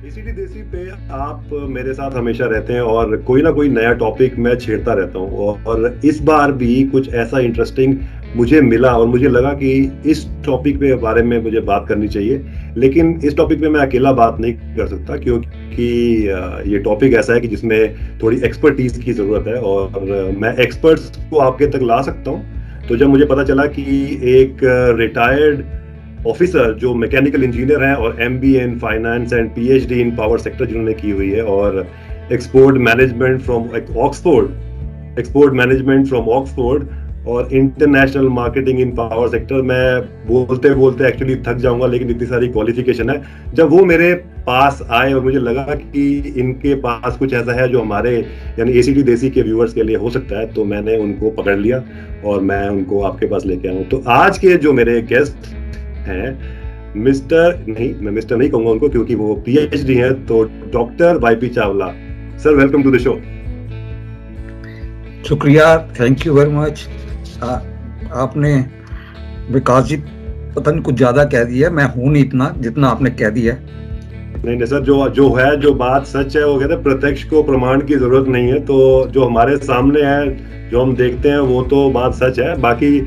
ACD देसी पे आप मेरे साथ हमेशा रहते हैं और कोई ना कोई नया टॉपिक मैं छेड़ता रहता हूँ। और इस बार भी कुछ ऐसा इंटरेस्टिंग मुझे मिला और मुझे लगा कि इस टॉपिक पे बारे में मुझे बात करनी चाहिए। लेकिन इस टॉपिक पे मैं अकेला बात नहीं कर सकता, क्योंकि ये टॉपिक ऐसा है कि जिसमें थोड़ी एक्सपर्टीज की ज़रूरत है और मैं एक्सपर्ट्स को आपके तक ला सकता हूँ। तो जब मुझे पता चला कि एक रिटायर्ड ऑफिसर जो मैकेनिकल इंजीनियर हैं और MBA in finance and PhD in power sector जिन्होंने की हुई है, और एक्सपोर्ट मैनेजमेंट फ्रॉम ऑक्सफोर्ड और international marketing in power sector, मैं बोलते बोलते एक्चुअली थक जाऊंगा, लेकिन इतनी सारी क्वालिफिकेशन है। जब वो मेरे पास आए और मुझे लगा कि इनके पास कुछ ऐसा है जो हमारे यानी एसीडी देसी के व्यूअर्स के लिए हो सकता है, तो मैंने उनको पकड़ लिया और मैं उनको आपके पास लेके आया हूँ। तो आज के जो मेरे गेस्ट हैं, मैं मिस्टर नहीं कहूंगा उनको क्योंकि वो पीएचडी हैं, तो doctor YP Chawla. Sir, welcome to the show. शुक्रिया, थैंक यू वेरी मच। आपने विकास जी पता नहीं कुछ ज्यादा कह दिया, मैं हूं नहीं इतना जितना आपने कह दिया। नहीं सर, जो बात सच है वो कहते हैं प्रत्यक्ष को प्रमाण की जरूरत नहीं है। तो जो हमारे सामने है, जो हम देखते हैं, वो तो बात सच है। बाकी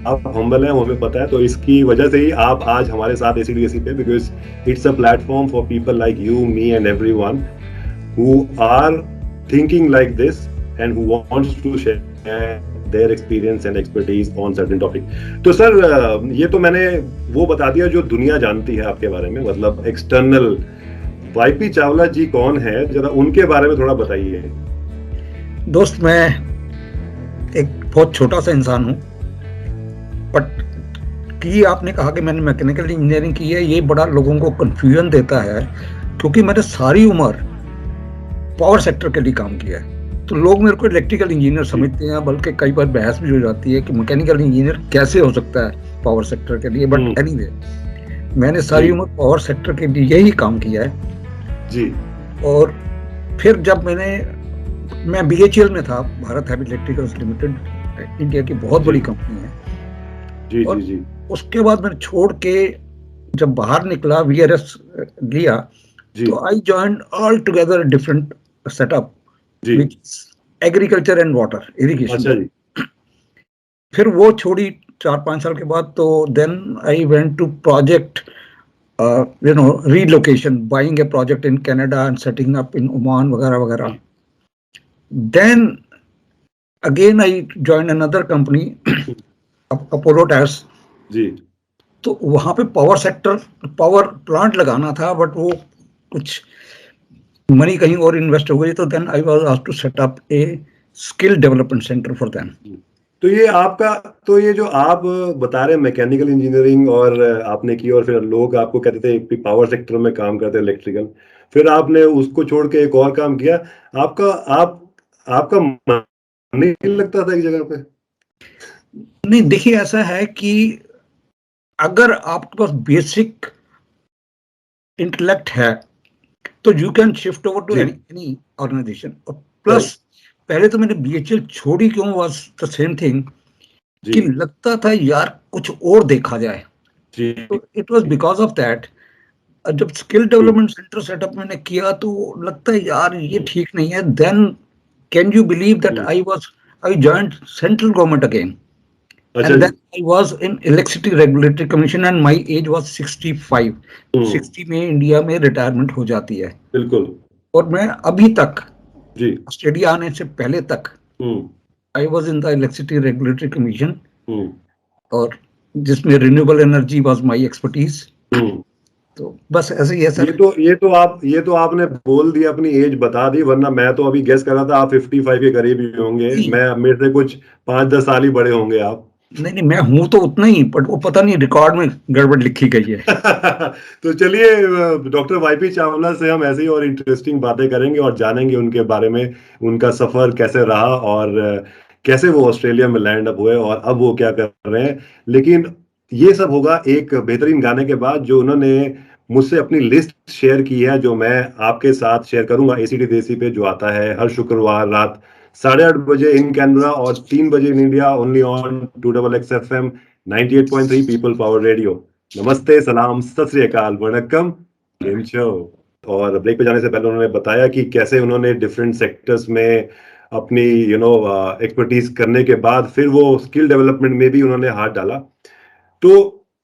आप हम्बल हैं, वो हमें पता है। तो इसकी वजह से ही आप आज हमारे साथ एसीडी देसी पे, because it's a platform for people like you, me and everyone who are thinking like this and who wants to share their experience and expertise on certain topic. तो सर, ये तो मैंने वो बता दिया जो दुनिया जानती है आपके बारे में, मतलब एक्सटर्नल। वाईपी चावला जी कौन है, जरा उनके बारे में थोड़ा बताइए। दोस्त, मैं एक बहुत छोटा सा इंसान हूँ, बट कि आपने कहा कि मैंने मैकेनिकल इंजीनियरिंग की है, ये बड़ा लोगों को कंफ्यूजन देता है, क्योंकि मैंने सारी उम्र पावर सेक्टर के लिए काम किया है। तो लोग मेरे को इलेक्ट्रिकल इंजीनियर समझते हैं, बल्कि कई बार बहस भी हो जाती है कि मैकेनिकल इंजीनियर कैसे हो सकता है पावर सेक्टर के लिए। बट एनीवे, मैंने सारी उम्र पावर सेक्टर के लिए ही काम किया है जी। और फिर जब मैं बीएचईएल में था, Bharat heavy electricals limited, India की बहुत बड़ी कंपनी है। जी और जी जी। उसके बाद मैंने छोड़ के जब बाहर निकला, वीआरएस लिया, तो I joined all together different setup which agriculture and water irrigation. अच्छा जी। फिर वो छोड़ी 4-5 साल के बाद, तो then I went to project relocation, buying a project in Canada and setting up in Oman वगैरह वगैरह। Then again I joined another company, Apollo Tyres जी। तो वहां पे पावर प्लांट लगाना था, बट वो कुछ मनी कहीं और इन्वेस्ट हो गई। तो then I was asked to set up a skill development centre for them. तो ये जो आप बता रहे हैं मैकेनिकल इंजीनियरिंग और आपने की, और फिर लोग आपको कहते थे पावर सेक्टर में काम करते हैं इलेक्ट्रिकल, फिर आपने उसको छोड़ के एक और काम किया। आपका मन नहीं लगता था एक जगह पे? नहीं, देखिए, ऐसा है कि अगर आपके पास बेसिक इंटेलेक्ट है तो you can shift over to any organisation. और प्लस पहले तो मैंने बीएचईएल छोड़ी क्यों, वाज द सेम थिंग कि लगता था यार कुछ और देखा जाए। तो it was because of that. जब स्किल डेवलपमेंट सेंटर सेटअप मैंने किया तो लगता है यार ये ठीक नहीं है। Then can you believe that I joined central government again, and then I was in Electricity Regulatory Commission and my age was 65। 60 में इंडिया में रिटायरमेंट हो जाती है। बिल्कुल। और मैं अभी तक जी, ऑस्ट्रेलिया आने से पहले तक I was in the electricity regulatory commission, और जिसमें renewable energy was my expertise. तो बस ऐसे ही है सर। ये तो आपने बोल दिया, अपनी एज बता दी, वरना मैं तो अभी गेस कर रहा था आप 55 के करीब ही होंगे। मेरे से कुछ 5-10 साल ही बड़े होंगे आप। नहीं, मैं हूं तो उतना ही, बट वो पता नहीं रिकॉर्ड में गड़बड़ लिखी गई है। तो चलिए, डॉक्टर वाईपी चावला से हम ऐसी और इंटरेस्टिंग बातें करेंगे और जानेंगे उनके बारे में, उनका सफर कैसे रहा और कैसे वो ऑस्ट्रेलिया में लैंड अप हुए और अब वो क्या कर रहे हैं। लेकिन ये सब होगा एक बेहतरीन गाने के बाद, जो उन्होंने मुझसे अपनी लिस्ट शेयर की है, जो मैं आपके साथ शेयर करूंगा एसीडी देसी पे, जो आता है हर शुक्रवार रात 8:30 बजे इन कैनबरा और 3 बजे in India, only on 2XX FM 98.3 people power radio. नमस्ते, सलाम, सत श्री अकाल, वणक्कम, गेम शो। और ब्रेक पे जाने से पहले उन्होंने बताया कि कैसे उन्होंने डिफरेंट सेक्टर्स में अपनी एक्सपर्टीज करने के बाद फिर वो स्किल डेवलपमेंट में भी उन्होंने हाथ डाला। तो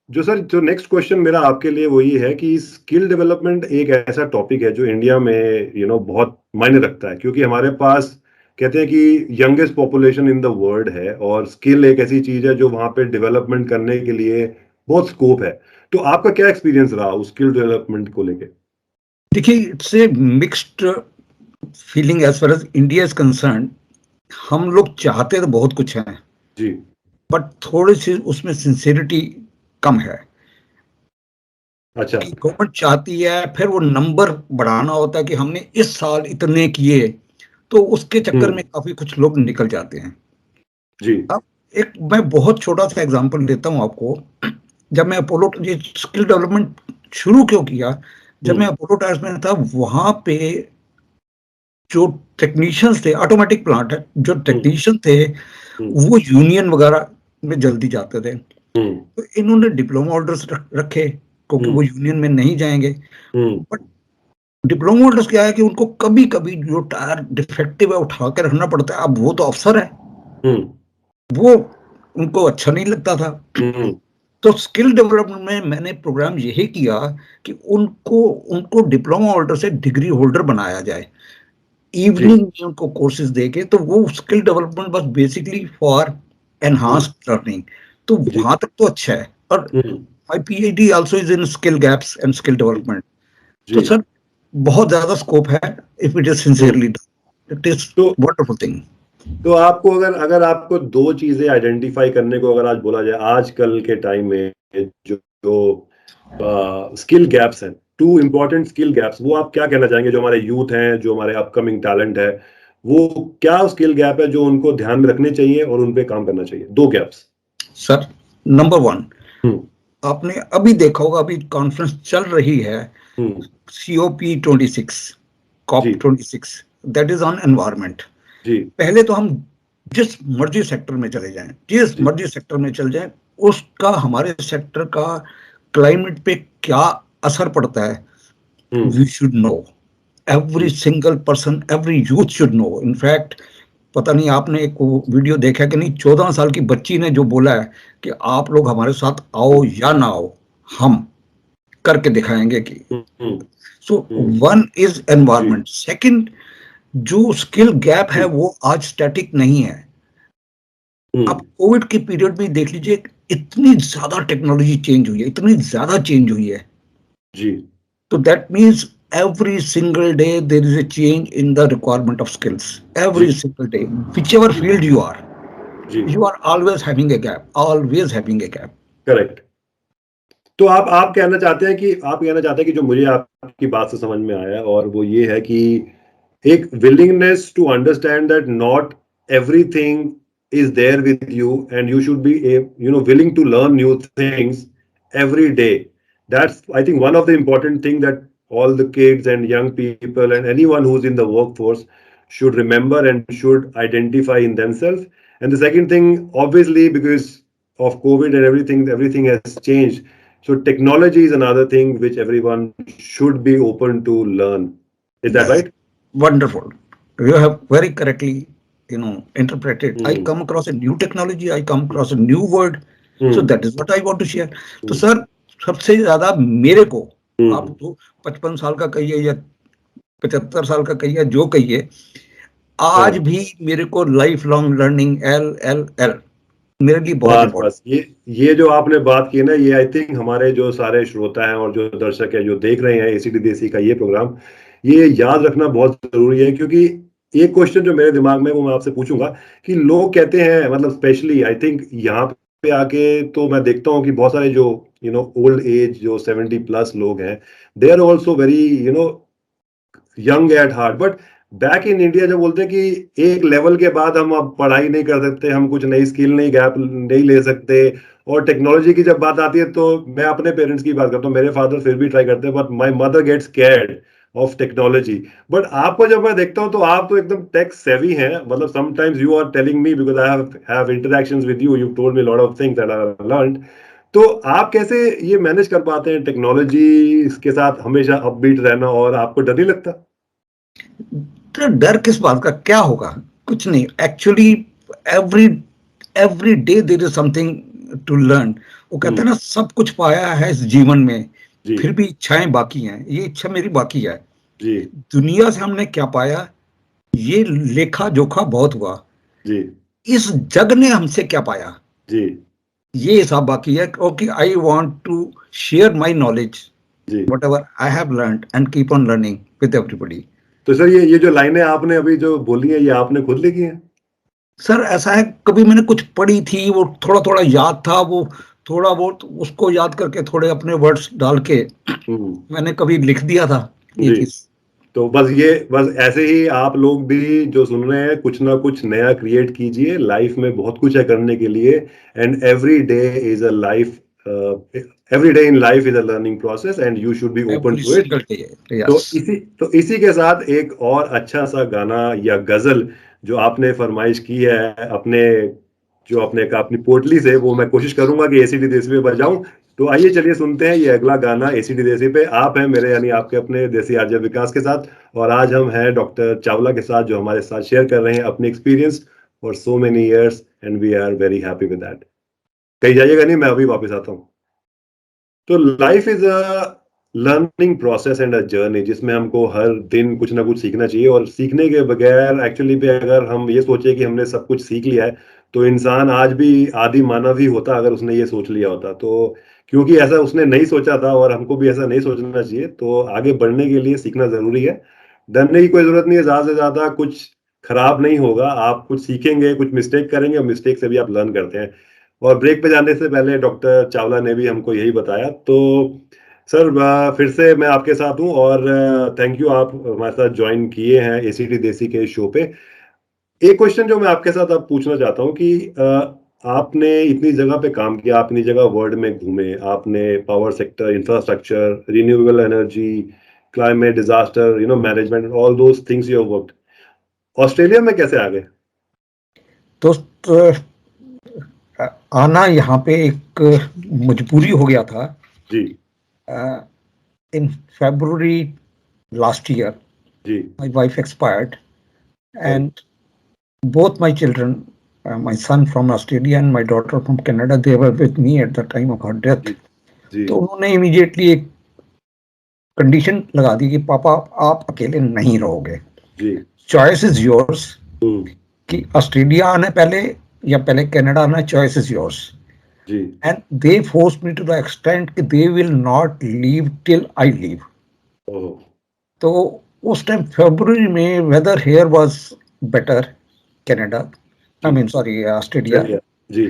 जो नेक्स्ट क्वेश्चन मेरा आपके लिए वो ये है कि स्किल डेवलपमेंट एक ऐसा टॉपिक है जो इंडिया में बहुत मायने रखता है, क्योंकि हमारे पास कहते हैं कि youngest population in the world है, और स्किल एक ऐसी चीज है जो वहां पे डेवलपमेंट करने के लिए बहुत स्कोप है। तो आपका क्या एक्सपीरियंस रहा उस स्किल डेवलपमेंट को लेके? देखिए, it's a mixed feeling as far as India is concern. हम लोग चाहते तो बहुत कुछ है, जी। बट थोड़ी सी उसमें सिंसियरिटी कम है। अच्छा। कि गवर्नमेंट चाहती है, फिर वो नंबर बढ़ाना होता है कि हमने इस साल इतने किए, तो उसके चक्कर में काफी कुछ लोग निकल जाते हैं। जी। अब एक मैं बहुत छोटा सा एग्जांपल देता हूँ आपको। जब मैं अपोलो, ये स्किल डेवलपमेंट शुरू क्यों किया, जब मैं अपोलो टायर्स में था, वहां पे जो टेक्नीशियंस थे, ऑटोमेटिक प्लांट है, जो टेक्नीशियन थे वो यूनियन वगैरह में जल्दी जाते थे। तो इन्होंने डिप्लोमा होल्डर्स रखे, क्योंकि वो यूनियन में नहीं जाएंगे। बट डिप्लोमा होल्डर्स क्या है कि उनको कभी कभी जो टायर डिफेक्टिव है उठा के रखना पड़ता है। अब वो तो अफसर है, वो उनको अच्छा नहीं लगता था। तो स्किल डेवलपमेंट में मैंने प्रोग्राम यही किया कि उनको उनको डिप्लोमा होल्डर से डिग्री होल्डर बनाया जाए, इवनिंग में उनको कोर्सेज देके। तो वो स्किल डेवलपमेंट बस बेसिकली फॉर एनहांस्ड लर्निंग। तो वहां तक तो अच्छा है। और my PhD also is in skill gaps and skill development. तो सर, बहुत ज्यादा स्कोप है if it is sincerely done. It is तो वंडरफुल थिंग। तो आपको अगर अगर आपको दो चीजें आइडेंटिफाई करने को अगर आज बोला जाए, आजकल के टाइम में जो स्किल गैप्स हैं, टू इंपॉर्टेंट स्किल गैप्स, वो आप क्या कहना चाहेंगे? जो हमारे यूथ हैं, जो हमारे अपकमिंग टैलेंट है, वो क्या स्किल गैप है जो उनको ध्यान में रखने चाहिए और उन पे काम करना चाहिए? दो गैप्स। सर, नंबर वन, आपने अभी देखा होगा, अभी कॉन्फ्रेंस चल रही है, COP26, COP26, that is on environment. जी। पहले तो हम जिस मर्जी सेक्टर में चले जाएं, जिस मर्जी सेक्टर में चले जाएं, उसका हमारे सेक्टर का क्लाइमेट पे क्या असर पड़ता है, we should know. Every single person, every youth should know. In fact, पता नहीं आपने एक वीडियो देखा कि नहीं, 14 साल की बच्ची ने जो बोला है कि आप लोग हमारे साथ आओ या ना आओ, हम करके दिखाएंगे कि। So one is environment. Second, जो स्किल गैप है वो आज स्टैटिक नहीं है। अब कोविड के पीरियड में देख लीजिए, इतनी ज्यादा टेक्नोलॉजी चेंज हुई है, इतनी ज्यादा चेंज हुई है। जी। तो that means every single day there is a change in the requirement of skills. Every single day, whichever field you are, you are always having a gap, always having a gap. Correct. तो आप कहना चाहते हैं कि जो मुझे आपकी बात से समझ में आया, और वो ये है कि एक willingness to understand that not everything is there with you, and you should be willing to learn new things every day. That's, I think, one of the important thing that all the kids and young people and anyone who's in the workforce should remember and should identify in themselves. And the second thing, obviously, because of COVID and everything has changed, so technology is another thing which everyone should be open to learn. Is that right? Wonderful. You have very correctly interpreted. I come across a new technology, I come across a new word. So that is what I want to share. तो sir, सबसे ज्यादा मेरे को, आप तो 55 साल का कहिए या 75 साल का कहिए, जो कहिए, आज भी मेरे को लाइफ लॉन्ग लर्निंग, LLL मेरे लिए बहुत इंपॉर्टेंट। ये जो आपने बात की ना, ये आई थिंक हमारे जो सारे श्रोता हैं और जो दर्शक है जो देख रहे हैं ACT देसी का ये प्रोग्राम, ये याद रखना बहुत जरूरी है। क्योंकि एक क्वेश्चन जो मेरे दिमाग में वो मैं आपसे पूछूंगा कि लोग कहते हैं, मतलब स्पेशली आई थिंक यहाँ पे आके तो मैं देखता हूँ कि बहुत सारे जो ओल्ड एज जो 70+ लोग हैं, they are also very young at heart, but back in India जब बोलते हैं कि एक लेवल के बाद हम अब पढ़ाई नहीं कर सकते, हम कुछ नई स्किल नहीं गैप नहीं ले सकते, और टेक्नोलॉजी की जब बात आती है, तो मैं अपने पेरेंट्स की बात करता हूँ, मेरे फादर फिर भी ट्राई करते हैं, but my mother gets scared of technology. But आपको जब मैं देखता हूँ तो आप तो एकदम टेक सेवी हैं, मतलब sometimes you are telling me, because I have interactions with you, you told me lot of things that I have learned. तो आप कैसे ये मैनेज कर पाते हैं टेक्नोलॉजी इसके साथ हमेशा अपबीट रहना, और आपको डर नहीं लगता? तो डर किस बात का, क्या होगा? कुछ नहीं, actually every every day there is something to learn. वो कहते हैं ना, सब कुछ पाया है इस जीवन में, जी फिर भी इच्छाएं बाकी हैं। ये इच्छा मेरी बाकी है। जी दुनिया से हमने क्या पाया, ये लेखा जोखा बहुत हुआ। जी इस जग ने हमसे क्या पाया, जी ये हिसाब बाकी है। क्योंकि I want to share my knowledge, जी। Whatever I have learned, and keep on learning with everybody. तो सर ये जो लाइनें आपने अभी जो बोली हैं, ये आपने खुद लिखी हैं? सर ऐसा है, कभी मैंने कुछ पढ़ी थी, वो थोड़ा थोड़ा याद था, वो थोड़ा बहुत उसको याद करके थोड़े अपने वर्ड्स डाल के हम्म। मैंने कभी लिख दिया था ये जी। चीज। तो बस ऐसे ही आप लोग भी जो सुन रहे हैं, कुछ ना कुछ नया क्रिएट कीजिए। लाइफ में बहुत कुछ है करने के लिए, and every day in life is a learning process, and you should be open every two it. Single day. तो यस। इसी के साथ एक और अच्छा सा गाना या गजल जो आपने फरमाइश की है अपने, जो आपने कहा अपनी पोटली से, वो मैं कोशिश करूंगा कि एसीडी देसी पे बजाऊं। तो आइए चलिए सुनते हैं ये अगला गाना एसीडी देसी पे। आप हैं मेरे यानी आपके अपने देसी आरजे विकास के साथ, और आज हम हैं डॉक्टर चावला के साथ, जो हमारे साथ शेयर कर रहे हैं अपने experience for so many years, and we are very happy with that. कहीं जाइएगा नहीं, मैं अभी वापस आता हूँ। तो life is a learning process and a journey, जिसमें हमको हर दिन कुछ ना कुछ सीखना चाहिए, और सीखने के बगैर एक्चुअली पे अगर हम ये सोचे कि हमने सब कुछ सीख लिया है, तो इंसान आज भी आदि मानव ही होता अगर उसने ये सोच लिया होता। तो क्योंकि ऐसा उसने नहीं सोचा था, और हमको भी ऐसा नहीं सोचना चाहिए, तो आगे बढ़ने के लिए सीखना जरूरी है। डरने की कोई जरूरत नहीं है, ज्यादा से ज्यादा कुछ खराब नहीं होगा। आप कुछ सीखेंगे, कुछ मिस्टेक करेंगे, और मिस्टेक से भी आप लर्न करते हैं। और ब्रेक पे जाने से पहले डॉक्टर चावला ने भी हमको यही बताया। तो सर फिर से मैं आपके साथ हूँ, और थैंक यू, आप हमारे साथ ज्वाइन किए हैं एसीटी देसी के शो पे। एक क्वेश्चन जो मैं आपके साथ अब पूछना चाहता हूँ कि आपने इतनी जगह पे काम किया, आप इतनी जगह वर्ल्ड में घूमे, आपने power sector, infrastructure, renewable energy, climate, disaster, management, all those things you have worked. Australia में कैसे आ गए? दोस्त, आना यहाँ पे एक मजबूरी हो गया था। जी इन February last year, ji my wife expired, and both my children, my son from Australia and my daughter from Canada, they were with me at the time of her death. जी जी तो उन्होंने इमीडिएटली एक condition लगा दी कि पापा आप अकेले नहीं रहोगे, जी। Choice is yours, hmm. कि ऑस्ट्रेलिया आना पहले या पहले कनाडा आना, चॉइस इज योर्स। जी। And they force me to the extent कि they will not leave till I leave. Oh. तो उस टाइम फरवरी में weather here was better, Canada, I mean sorry Australia. चलिए। जी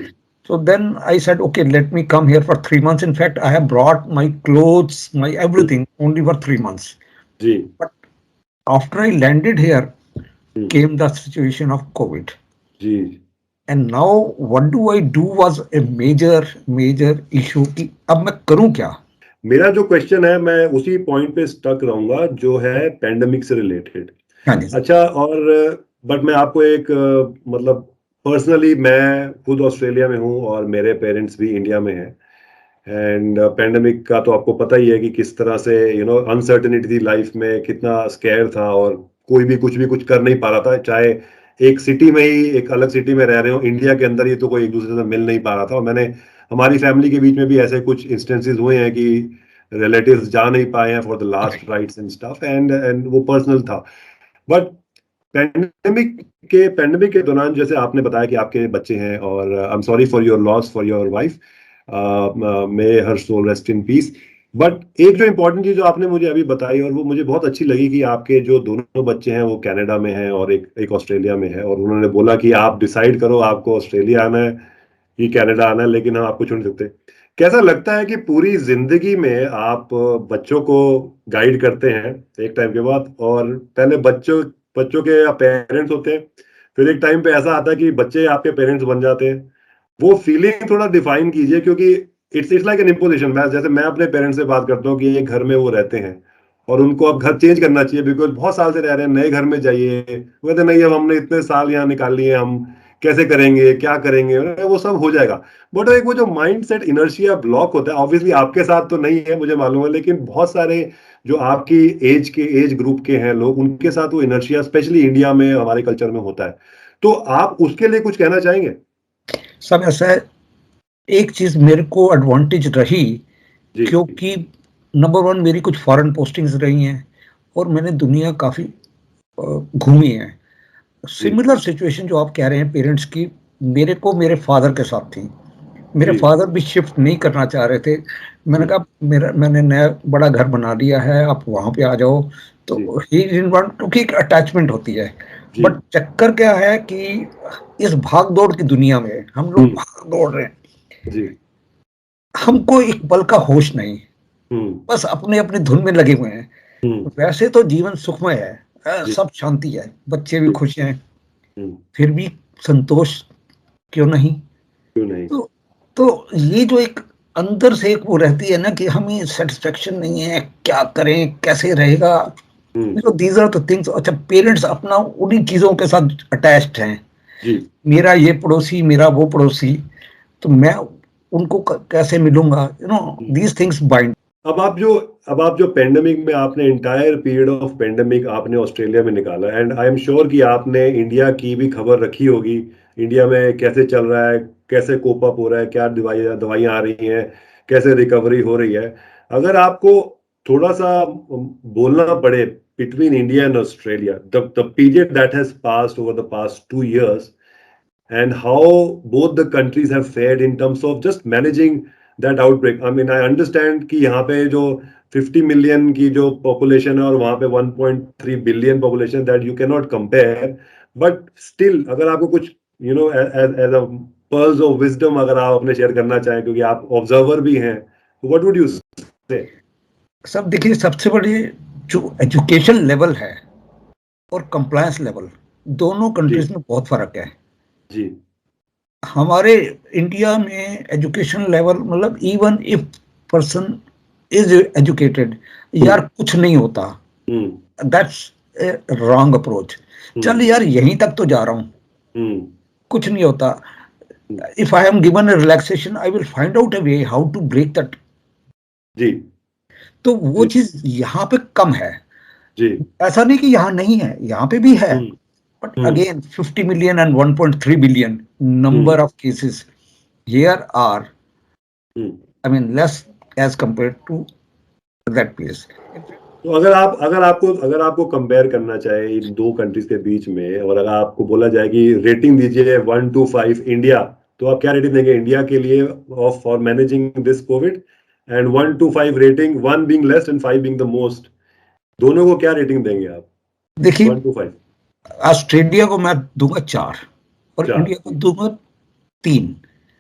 So then I said, okay, let me come here for 3 months. In fact, I have brought my clothes, my everything, only for 3 months. Ji. But after I landed here, hmm. came the situation of COVID. Ji And now what do I do was a major issue कि अब मैं करूं क्या? मेरा जो question है, मैं उसी पॉइंट पे स्टक रहूंगा जो है पेंडेमिक से रिलेटेड। हाँ जी। अच्छा, और बट मैं आपको एक मतलब पर्सनली मैं खुद ऑस्ट्रेलिया में हूँ, और मेरे पेरेंट्स भी इंडिया में हैं। एंड पेंडेमिक का तो आपको पता ही है कि किस तरह से अनसर्टेनिटी थी लाइफ में, कितना स्कैर था, और कोई भी कुछ कर नहीं पा रहा था। चाहे एक सिटी में ही, एक अलग सिटी में रह रहे हो, इंडिया के अंदर ही तो कोई एक दूसरे से मिल नहीं पा रहा था। और हमारी फैमिली के बीच में भी ऐसे कुछ इंस्टेंसेस हुए हैं कि रिलेटिव्स जा नहीं पाए हैं for the last rites and stuff, and वो पर्सनल था। बट पेंडेमिक के दौरान, जैसे आपने बताया कि आपके बच्चे हैं, और I am sorry for your loss for your wife, may her soul rest in peace. But एक जो इम्पोर्टेंट चीज जो आपने मुझे अभी बताई, और वो मुझे बहुत अच्छी लगी, कि आपके जो दोनों बच्चे हैं वो कनाडा में हैं और एक ऑस्ट्रेलिया में है, और उन्होंने बोला कि आप डिसाइड करो आपको ऑस्ट्रेलिया आना है कि कनाडा आना है, लेकिन हम आपको छोड़ नहीं सकते। कैसा लगता है कि पूरी जिंदगी में आप बच्चों को गाइड करते हैं एक टाइम के बाद, और पहले बच्चों बच्चों के पेरेंट्स होते हैं, फिर एक टाइम पे ऐसा आता है कि बच्चे आपके पेरेंट्स बन जाते हैं। वो फीलिंग थोड़ा डिफाइन कीजिए, क्योंकि it's it's like an imposition. मैं अपने पेरेंट्स से बात करता हूँ कि एक घर में वो रहते हैं, और उनको अब घर चेंज करना चाहिए, बिकॉज बहुत साल से रह रहे हैं, नए घर में जाइए। वो कहते नहीं, अब हमने इतने साल यहाँ निकाल लिए, हम कैसे करेंगे, क्या करेंगे, वो सब हो जाएगा। बट एक वो जो माइंड सेट इनर्शिया ब्लॉक होता है, ऑब्वियसली आपके साथ तो नहीं है मुझे मालूम है, लेकिन बहुत सारे जो आपकी एज ग्रुप के हैं लोग, उनके साथ वो इनर्शिया स्पेशली इंडिया में हमारे कल्चर में होता है। तो आप उसके लिए कुछ कहना चाहेंगे? सब ऐसा है, एक चीज मेरे को एडवांटेज रही, जी क्योंकि नंबर वन मेरी कुछ फॉरेन पोस्टिंग्स रही हैं और मैंने दुनिया काफी घूमी है। जी सिमिलर सिचुएशन जो आप कह रहे हैं पेरेंट्स की, मेरे को मेरे फादर के साथ थी। मेरे जी फादर भी शिफ्ट नहीं करना चाह रहे थे। मैंने कहा मैंने नया बड़ा घर बना लिया है, आप वहां पे आ जाओ। तो जी ही डिडंट वांट, क्योंकि एक अटैचमेंट होती है। जी बट चक्कर क्या है कि इस भाग दौड़ की दुनिया में हम लोग भाग दौड़ रहे हैं, जी हमको एक पल का होश नहीं, हम्म बस अपने अपने धुन में लगे हुए हैं। हम्म वैसे तो जीवन सुखमय है, जी सब शांति है, बच्चे भी खुश हैं, हम्म फिर भी संतोष क्यों नहीं। क्यों नहीं? तो तो ये जो एक अंदर से एक वो रहती है ना कि हमें सेटिस्फेक्शन नहीं है, क्या करें, कैसे रहेगा। हम्म दीज आर द थिंग्स। अच्छा, पेरेंट्स अपना उन्हीं चीजों के साथ अटैच्ड हैं। जी मेरा ये पड़ोसी, मेरा वो पड़ोसी, तो मैं उनको कैसे मिलूंगा, दीज थिंग्स बाइंड। अब आप जो पेंडेमिक में आपने इंटायर पीरियड ऑफ पेंडेमिक आपने ऑस्ट्रेलिया में निकाला, एंड आई एम श्योर कि आपने इंडिया की भी खबर रखी होगी, इंडिया में कैसे चल रहा है, कैसे कोप अप हो रहा है, क्या दवाइयाँ आ रही हैं, कैसे रिकवरी हो रही है। अगर आपको थोड़ा सा बोलना पड़े between India and Australia, the period that has passed over the past 2 years, and how both the countries have fared in terms of just managing that outbreak. I mean, I understand कि यहाँ पे जो 50 million की जो population है और वहाँ पे 1.3 billion population, that you cannot compare, but still अगर आपको कुछ as a pearls of wisdom अगर आप अपने शेयर करना चाहें, क्योंकि आप ऑब्जर्वर भी हैं, तो what would you say? सब देखिए, सबसे बड़ी जो एजुकेशन लेवल है और कंप्लायंस लेवल, दोनों जी कंट्रीज में बहुत फर्क है। जी हमारे इंडिया में एजुकेशन लेवल, मतलब even if person is educated, यार कुछ नहीं होता, हम्म दैट्स रॉन्ग अप्रोच। चल यार, यहीं तक तो जा रहा हूँ, हम्म कुछ नहीं होता। If I am given a relaxation, I will find out a way how to break that. जी तो वो जी चीज यहाँ पे कम है। जी ऐसा नहीं कि यहाँ नहीं है, यहाँ पे भी है। Hmm but hmm again 50 million and 1.3 billion number hmm of cases here are, hmm I mean, less as compared to that place. तो अगर आपको कंपेयर करना चाहे इन दो कंट्रीज के बीच में, और अगर आपको बोला जाए कि रेटिंग दीजिए 1 to 5 इंडिया, तो आप क्या रेटिंग देंगे इंडिया के लिए of for managing this covid? And 1 to 5 rating, 1 being least and 5 being the most, दोनों को क्या रेटिंग देंगे आप? देखिए, 1 to 5? ऑस्ट्रेलिया को मैं दूंगा 4 और चार? इंडिया को दूंगा 3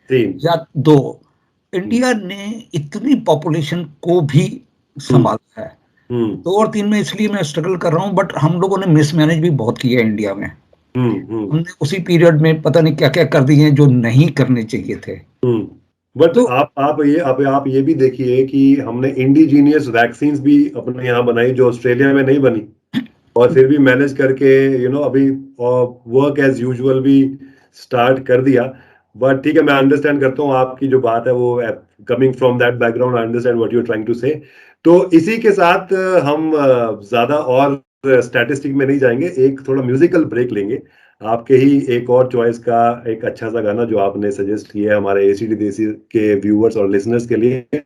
3? या 2। हम्म इंडिया ने इतनी पॉपुलेशन को भी हम्म संभाला है। हम्म 2 और 3 में इसलिए मैं स्ट्रगल कर रहा हूँ, बट हम लोगों ने मिसमैनेज भी बहुत किया है इंडिया में। हम्म हमने उसी पीरियड में पता नहीं क्या क्या कर दिए जो नहीं करने चाहिए थे। बट तो आप ये भी देखिए कि हमने इंडिजीनियस वैक्सीन्स भी अपने यहाँ बनाई जो ऑस्ट्रेलिया में नहीं बनी, और फिर भी मैनेज करके अभी वर्क एज यूजुअल भी स्टार्ट कर दिया। बट ठीक है, मैं अंडरस्टैंड करता हूँ आपकी जो बात है, वो coming from that background, I understand what you are trying to say. तो इसी के साथ हम ज्यादा और स्टैटिस्टिक में नहीं जाएंगे, एक थोड़ा म्यूजिकल ब्रेक लेंगे। आपके ही एक और चॉइस का एक अच्छा सा गाना जो आपने सजेस्ट किया है हमारे एसीडी देसी के व्यूअर्स और लिसनर्स के लिए।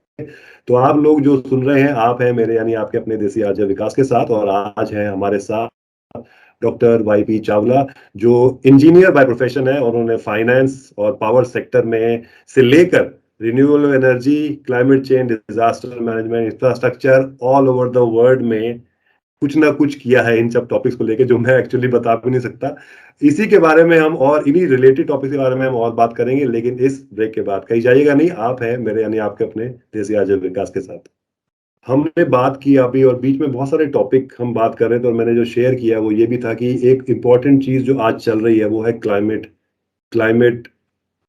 तो आप लोग जो सुन रहे हैं, आप हैं मेरे यानी आपके अपने देसी आरजे विकास के साथ, और आज है हमारे साथ डॉक्टर वाईपी चावला, जो इंजीनियर बाय प्रोफेशन है, और उन्होंने फाइनेंस और पावर सेक्टर में से लेकर renewable energy, climate change, disaster management, infrastructure all over the world में कुछ ना कुछ किया है इन सब टॉपिक्स को लेके, जो मैं एक्चुअली बता भी नहीं सकता। इसी के बारे में हम और इन्हीं रिलेटेड टॉपिक के बारे में हम और बात करेंगे, लेकिन इस ब्रेक के बाद। कहीं जाइएगा नहीं, आप हैं मेरे यानी आपके अपने देसी आर्जव विकास के साथ। हमने बात की अभी, और बीच में बहुत सारे टॉपिक हम बात कर रहे थे, और मैंने जो शेयर किया वो ये भी था कि एक इंपॉर्टेंट चीज जो आज चल रही है वो है climate climate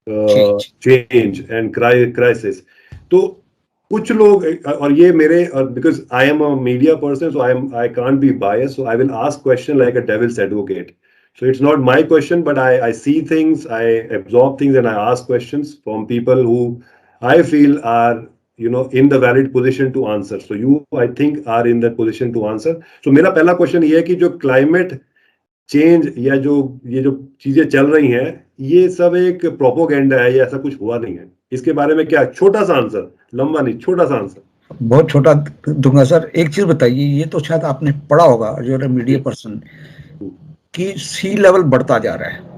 change. Change and crisis. तो कुछ लोग, और ये मेरे, because I am a media person, so I can't be bias, so I will ask question like a devil's advocate. So it's not my question, but I see things, I absorb things, and I ask questions from people who I feel are, in the valid position to answer. So you, I think, are in that position to answer. So मेरा पहला question ये है कि जो climate change या ये जो चीजें चल रही हैं, ये सब एक प्रोपोगेंडा है, ये ऐसा कुछ हुआ नहीं है। इसके बारे में क्या, छोटा सा आंसर, लंबा नहीं, छोटा सा आंसर। बहुत छोटा दूंगा सर। एक चीज बताइए, ये तो शायद आपने पढ़ा होगा, जो मीडिया पर्सन, कि सी लेवल बढ़ता जा रहा है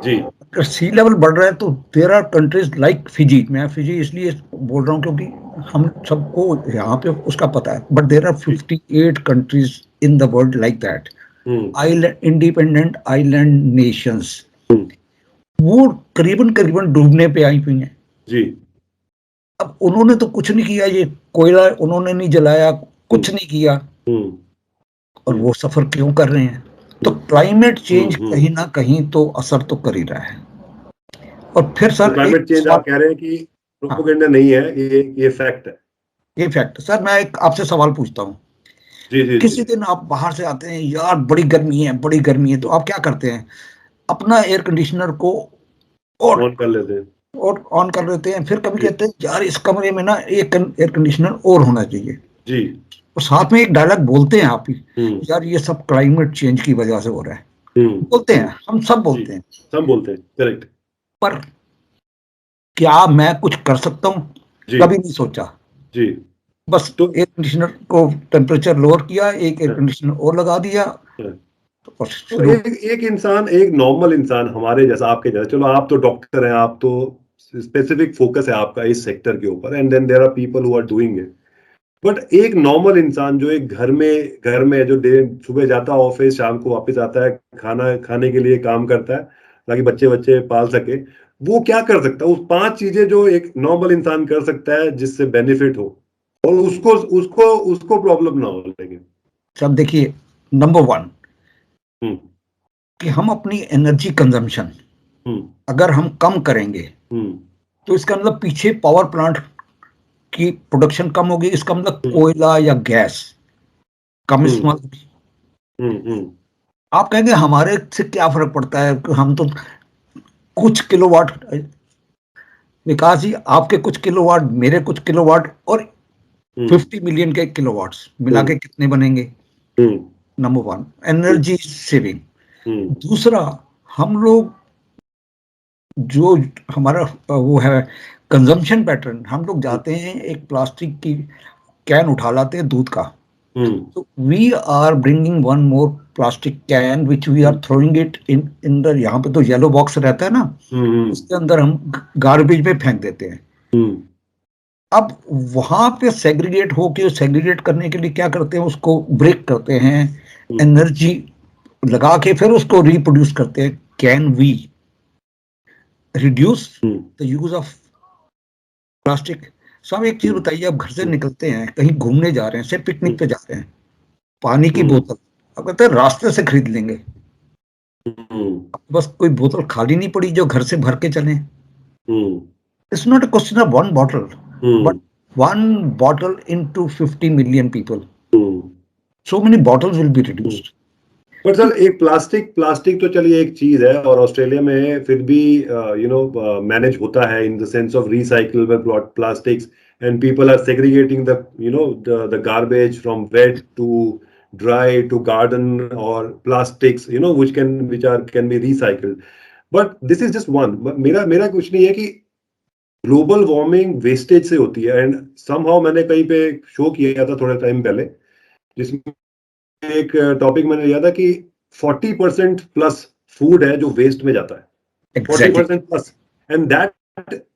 जी। अगर सी लेवल बढ़ रहा है तो there are countries like Fiji, मैं फिजी इसलिए बोल रहा हूँ क्योंकि हम सबको यहाँ पे उसका पता है, but there are 58 countries in the world like that, island, independent island nations, वो करीबन करीबन डूबने पे आई हुई हैं जी। अब उन्होंने तो कुछ नहीं किया, ये कोयला उन्होंने नहीं जलाया, कुछ नहीं किया, और वो सफर क्यों कर रहे हैं? तो क्लाइमेट चेंज कहीं ना कहीं तो असर तो कर ही रहा है। और फिर सर, क्लाइमेट चेंज आप कह रहे हैं कि प्रोपेगेंडा नहीं है, ये फैक्ट है। ये फैक्ट। सर मैं एक आपसे सवाल पूछता हूँ, किसी दिन आप बाहर से आते हैं, यार बड़ी गर्मी है, बड़ी गर्मी है, तो आप क्या करते हैं? अपना एयर कंडीशनर को ऑन कर लेते हैं, और ऑन कर लेते हैं। फिर कभी कहते हैं यार इस कमरे में ना एक एयर कंडीशनर और होना चाहिए जी, और साथ में एक डायलॉग बोलते हैं आप ही, यार ये सब क्लाइमेट चेंज की वजह से हो रहा है, बोलते हैं, हम सब बोलते हैं, करेक्ट। पर क्या मैं कुछ कर सकता हूँ? कभी नहीं सोचा जी, बस तो एयर कंडीशनर को टेम्परेचर लोअर किया, एक एयर कंडीशनर और लगा दिया। तो एक इंसान, एक नॉर्मल इंसान हमारे जैसा, आपके जैसा, चलो आप तो डॉक्टर हैं, आप तो स्पेसिफिक फोकस है आपका इस सेक्टर के ऊपर, and then there are people who are doing it, but एक नॉर्मल इंसान जो एक घर में जो सुबह जाता है ऑफिस, शाम को वापस आता है, खाना खाने के लिए काम करता है ताकि बच्चे पाल सके, वो क्या कर सकता है? उस 5 चीजें जो एक नॉर्मल इंसान कर सकता है जिससे बेनिफिट हो और उसको प्रॉब्लम ना हो। लेकिन सब देखिए, नंबर 1 कि हम अपनी एनर्जी कंजम्पशन अगर हम कम करेंगे तो इसका मतलब पीछे पावर प्लांट की प्रोडक्शन कम होगी, इसका मतलब कोयला या गैस कम इस्तेमाल होगी। आप कहेंगे हमारे से क्या फर्क पड़ता है, हम तो कुछ किलोवाट, विकास जी आपके कुछ किलोवाट, मेरे कुछ किलोवाट, और 50 मिलियन के किलोवाट्स मिला के कितने बनेंगे? Number 1 energy saving. दूसरा, हम लोग जो हमारा वो है कंजम्पशन पैटर्न, हम लोग जाते हैं एक प्लास्टिक की कैन उठा लाते हैं दूध का, तो we are bringing one more plastic can which we are throwing it in the, यहाँ पे तो येलो बॉक्स रहता है ना, उसके अंदर हम गार्बेज में फेंक देते हैं। अब वहां पे सेग्रीगेट होके, सेग्रीगेट करने के लिए क्या करते हैं, उसको ब्रेक करते हैं, एनर्जी लगा के फिर उसको रिप्रोड्यूस करते हैं। Can we reduce the use of plastic? सब एक चीज बताइए, आप घर से निकलते हैं, कहीं घूमने जा रहे हैं, सिर्फ पिकनिक पे जा रहे हैं, पानी की बोतल अब कहते हैं रास्ते से खरीद लेंगे, बस कोई बोतल खाली नहीं पड़ी जो घर से भर के चले। It's not a question of one bottle, but one bottle into 50 million people, so many bottles will be reduced. But sir, एक प्लास्टिक तो चलिए एक चीज है, और ऑस्ट्रेलिया में फिर भी मैनेज होता है in the sense of recyclable plastics, and people are segregating the garbage from wet to dry to garden, और plastics which can be recycled, but this is just one. मेरा कुछ नहीं है कि ग्लोबल वार्मिंग वेस्टेज से होती है, and somehow मैंने कहीं पे शो किया था थोड़े टाइम पहले, जिसमें एक टॉपिक मैंने लिया था कि 40% प्लस फूड है जो वेस्ट में जाता है, 40% plus, and that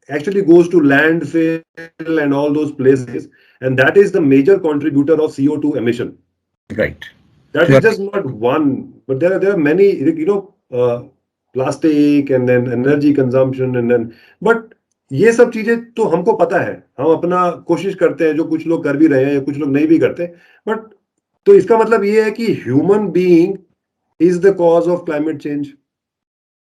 actually goes to landfill and all those places, and that is the major contributor of CO2 emission. Right. That is just not one, but there are many, plastic and then energy consumption and then, but ये सब चीजें तो हमको पता है, हम अपना कोशिश करते हैं, जो कुछ लोग कर भी रहे हैं या कुछ लोग नहीं भी करते, बट तो इसका मतलब ये है कि human being is the cause of climate change.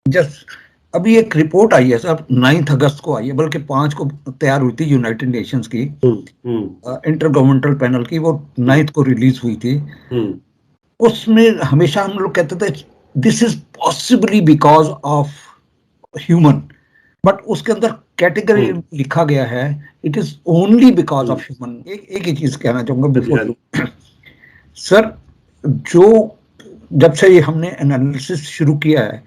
Just अभी एक रिपोर्ट आई है सर, 9 अगस्त को आई है, बल्कि 5 को तैयार हुई थी, यूनाइटेड नेशंस की इंटर गवर्नमेंटल पैनल की, वो 9 को रिलीज हुई थी। उसमें हमेशा हम लोग कहते थे this is possibly because of human, but उसके अंदर कैटेगरी लिखा गया है, it is only because of human. एक ही चीज कहना चाहूंगा बिफोर यू सर, जो जब से ये हमने एनालिसिस शुरू किया है,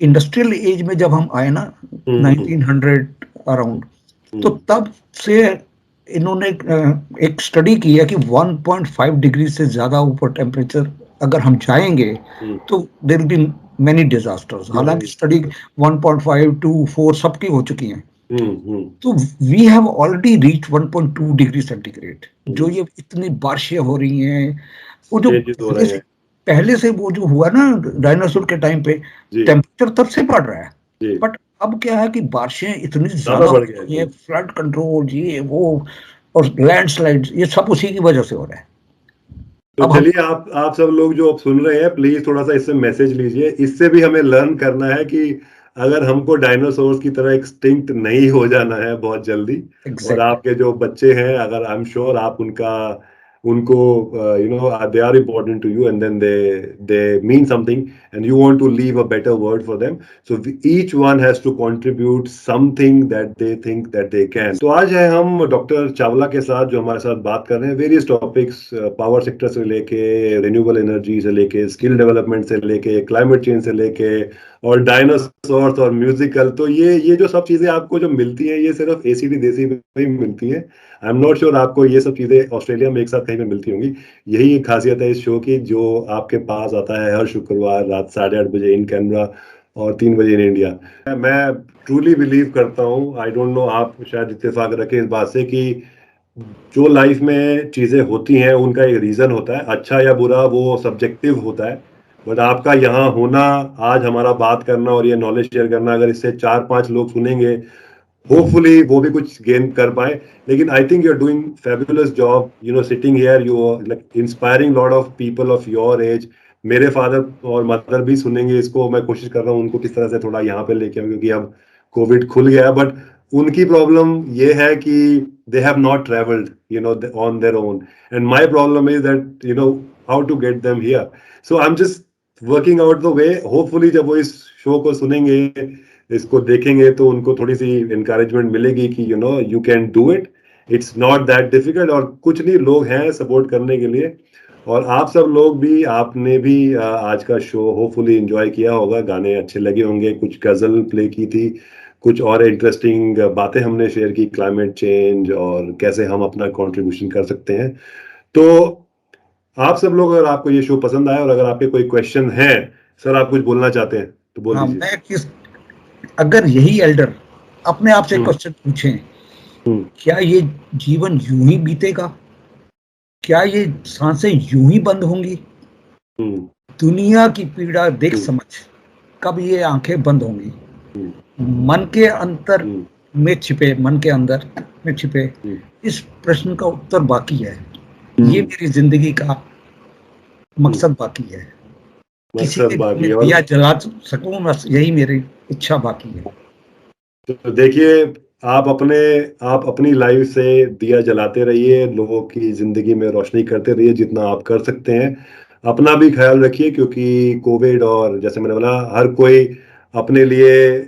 इंडस्ट्रियल एज में जब हम आए ना 1900 अराउंड, तो तब से इन्होंने एक स्टडी की है कि 1.5 डिग्री से ज्यादा ऊपर टेम्परेचर अगर हम जाएंगे तो there will be many disasters. हालांकि स्टडी 1.5 2 4 सबकी हो चुकी हैं, तो we have already reach 1.2 degree centigrade. जो ये इतनी बारिशें हो रही हैं, वो जो पहले से वो जो हुआ ना डायनासोर के टाइम पे, टेम्परेचर तब से बढ़ रहा है, बट अब क्या है कि बारिशें इतनी ज्यादा बढ़ गई है, फ्लड कंट्रोल ये वो और लैंडस्लाइड, ये सब उसी की वजह से हो रहा है। तो चलिए आप सब लोग जो अब सुन रहे हैं, प्लीज थोड़ा सा इससे मैसेज लीजिए। इससे भी हमें लर्न करना है कि अगर हमको डायनासोर्स की तरह एक्सटिंक्ट नहीं हो जाना है बहुत जल्दी, और आपके जो बच्चे हैं, अगर आई एम श्योर आप उनको you know they are important to you, and then they mean something, and you want to leave a better word for them, so each one has to contribute something that they think that they can. तो आज है हम doctor Chawla के साथ, जो हमारे साथ बात कर रहे हैं वेरियस टॉपिक्स, पावर सेक्टर से लेके रिन्यूएबल एनर्जी से लेके स्किल डेवलपमेंट से लेके क्लाइमेट चेंज से लेके और डायनासोर्स और म्यूजिकल। तो ये जो सब चीजें आपको जो मिलती हैं, ये सिर्फ एसीडी देसी में ही मिलती हैं। आई एम नॉट श्योर आपको ये सब चीजें ऑस्ट्रेलिया में एक साथ कहीं पे मिलती होंगी। यही एक खासियत है इस शो की, जो आपके पास आता है हर शुक्रवार रात 8:30 बजे इन कैमरा और 3 बजे इन इंडिया। मैं ट्रूली बिलीव करता हूँ, आई डोंट नो आप शायद इत्तेफाक रखें इस बात से, कि जो लाइफ में चीजें होती हैं उनका एक रीजन होता है, अच्छा या बुरा वो सब्जेक्टिव होता है। बट आपका यहाँ होना, आज हमारा बात करना और ये नॉलेज शेयर करना, अगर इससे 4-5 लोग सुनेंगे, होपफुली वो भी कुछ गेन कर पाए। लेकिन I think you are doing fabulous job, you know, sitting here, you are like inspiring lot of people of your age. मेरे फादर और मदर भी सुनेंगे इसको, मैं कोशिश कर रहा हूँ उनको किस तरह से थोड़ा यहाँ पे लेके आऊँ, क्योंकि अब कोविड खुल गया है। बट उनकी प्रॉब्लम ये है कि they have not traveled, you know, on their own, and my problem is that, you know, how to get them here. So I'm just working out the way. Hopefully जब वो इस show को सुनेंगे, इसको देखेंगे, तो उनको थोड़ी सी encouragement मिलेगी कि you know you can do it, it's not that difficult, और कुछ नहीं, लोग हैं सपोर्ट करने के लिए। और आप सब लोग भी, आपने भी आज का शो होपफुली एंजॉय किया होगा, गाने अच्छे लगे होंगे, कुछ गजल प्ले की थी, कुछ और इंटरेस्टिंग बातें हमने शेयर की, क्लाइमेट चेंज और कैसे हम अपना कंट्रीब्यूशन कर सकते हैं। तो आप सब लोग, अगर आपको ये शो पसंद आया और अगर आपके कोई क्वेश्चन है, सर आप कुछ बोलना चाहते हैं तो बोल दीजिए। अगर यही एल्डर अपने आप से क्वेश्चन पूछें, क्या ये जीवन यूं ही बीतेगा, क्या ये सांसें यूं ही बंद होंगी, दुनिया की पीड़ा देख समझ कब ये आंखें बंद होंगी, मन के अंतर में छिपे, मन के अंदर में छिपे इस प्रश्न का उत्तर बाकी है। ये मेरी जिंदगी का मकसद बाकी है, किसी के दिया जला सकूं, बस यही मेरी इच्छा बाकी है। तो देखिए, आप अपनी लाइफ से दिया जलाते रहिए, लोगों की जिंदगी में रोशनी करते रहिए जितना आप कर सकते हैं। अपना भी ख्याल रखिए, क्योंकि कोविड और जैसे मैंने बोला, हर कोई अपने लिए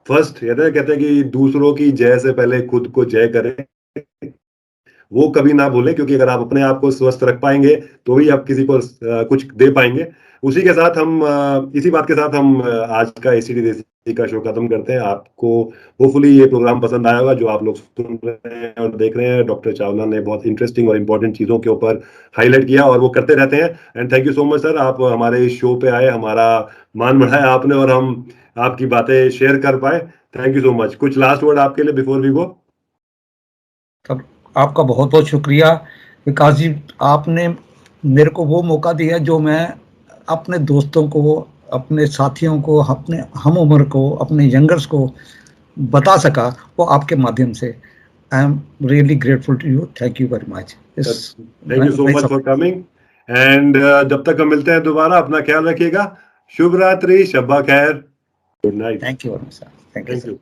फर्स्ट कहते हैं कि दूसरों की जय से पहले खुद को जय करें, वो कभी ना भूलें, क्योंकि अगर आप अपने आप को स्वस्थ रख पाएंगे तो ही आप किसी को कुछ दे पाएंगे। उसी के साथ हम इसी बात के साथ हम आज का एसीडी देसी का शो खत्म करते हैं। आपको होपफुली ये प्रोग्राम पसंद आया होगा, जो आप लोग सुन रहे हैं और देख रहे हैं। डॉक्टर चावला ने बहुत इंटरेस्टिंग और इंपॉर्टेंट चीजों के ऊपर हाईलाइट किया, और वो करते रहते हैं। And thank you so much sir, आप हमारे इस शो पे आए, हमारा मान बढ़ाया आपने, और हम आपकी बातें शेयर कर पाए। Thank you so much. कुछ लास्ट वर्ड आपके लिए बिफोर वी गो? आपका बहुत बहुत शुक्रिया विकास जी, आपने मेरे को वो मौका दिया जो मैं अपने दोस्तों को, अपने साथियों को, अपने हम उम्र को, अपने यंगर्स को बता सका, वो आपके माध्यम से। I am really grateful to you, thank you very much. Thank you so much for coming, and जब तक हम मिलते हैं दोबारा, अपना ख्याल रखिएगा। शुभ रात्रि, शब्बा खैर, good night. Thank you very much sir, thank you.